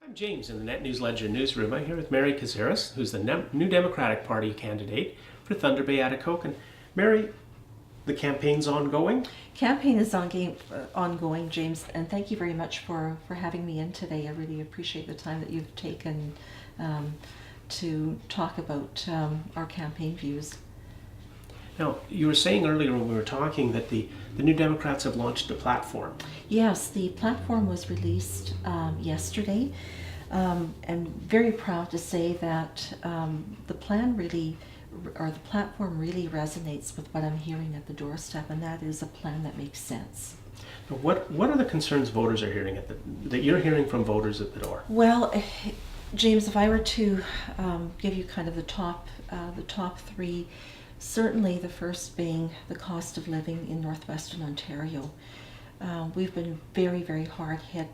I'm James in the Net News Ledger newsroom. I'm here with Mary Kozorys, who's the New Democratic Party candidate for Thunder Bay Atikokan. Mary, the campaign's ongoing? Campaign is ongoing, James, and thank you very much for having me in today. I really appreciate the time that you've taken to talk about our campaign views. Now, you were saying earlier when we were talking that the New Democrats have launched a platform. Yes, the platform was released yesterday, and very proud to say that the platform really resonates with what I'm hearing at the doorstep, and that is a plan that makes sense. Now, what are the concerns voters are hearing that you're hearing from voters at the door? Well, James, if I were to give you kind of the top three, certainly the first being the cost of living in northwestern Ontario. We've been very, very hard hit.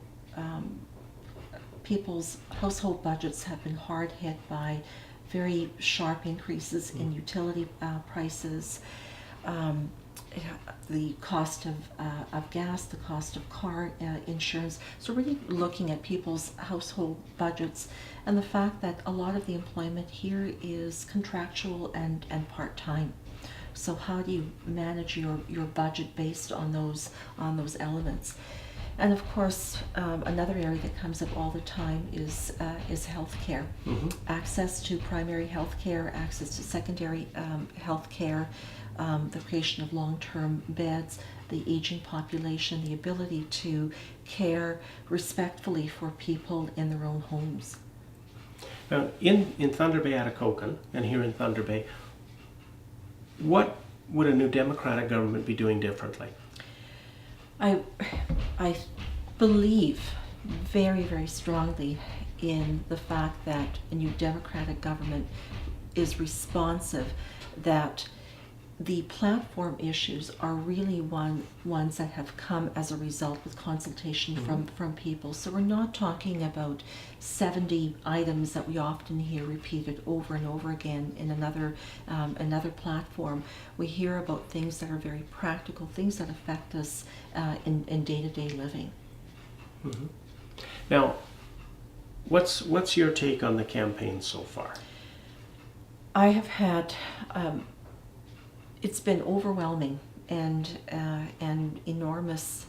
People's household budgets have been hard hit by very sharp increases in utility prices, the cost of gas, the cost of car insurance. So really looking at people's household budgets and the fact that a lot of the employment here is contractual and part-time. So how do you manage your budget based on those elements? And of course, another area that comes up all the time is health care. Mm-hmm. Access to primary health care, access to secondary health care, the creation of long-term beds, the aging population, the ability to care respectfully for people in their own homes. Now, in Thunder Bay Atikokan and here in Thunder Bay, what would a new Democratic government be doing differently? I believe very, very strongly in the fact that a new Democratic government is responsive, that the platform issues are really ones that have come as a result with consultation from people. So we're not talking about 70 items that we often hear repeated over and over again in another platform. We hear about things that are very practical, things that affect us in day-to-day living. Mm-hmm. Now, what's your take on the campaign so far? I have had it's been overwhelming and enormous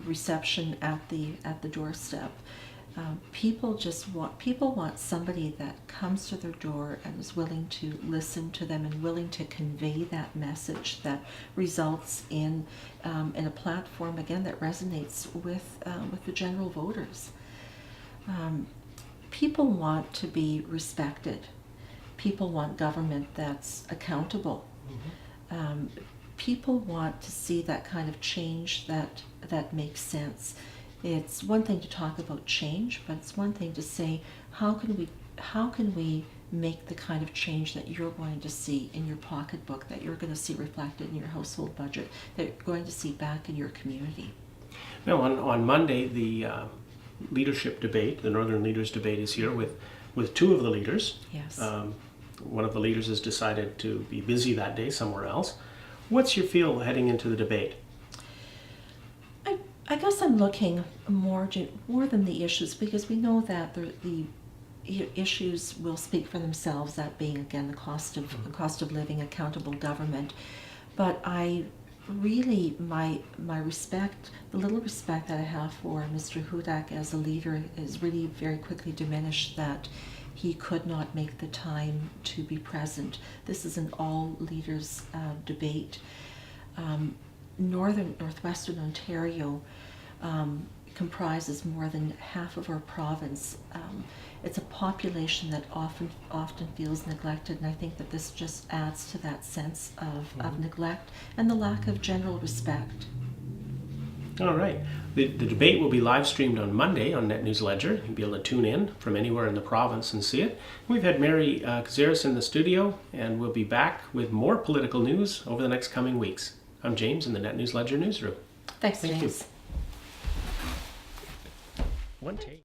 reception at the doorstep. People want somebody that comes to their door and is willing to listen to them and willing to convey that message that results in a platform again that resonates with the general voters. People want to be respected. People want government that's accountable. Mm-hmm. People want to see that kind of change that makes sense. It's one thing to talk about change, but it's one thing to say, how can we make the kind of change that you're going to see in your pocketbook, that you're going to see reflected in your household budget, that you're going to see back in your community. Now, on Monday, the leadership debate, the Northern Leaders debate, is here with two of the leaders. Yes. One of the leaders has decided to be busy that day somewhere else. What's your feel heading into the debate? I guess I'm looking more than the issues, because we know that the issues will speak for themselves, that being again the cost of living, accountable government. But I really, my respect, the little respect that I have for Mr. Hudak as a leader is really very quickly diminished, that he could not make the time to be present. This is an all leaders debate. Northwestern Ontario comprises more than half of our province. It's a population that often feels neglected, and I think that this just adds to that sense of neglect and the lack of general respect. All right. The debate will be live streamed on Monday on Net News Ledger. You'll be able to tune in from anywhere in the province and see it. We've had Mary Kozorys in the studio, and we'll be back with more political news over the next coming weeks. I'm James in the Net News Ledger newsroom. Thanks, James. Thank you. One take.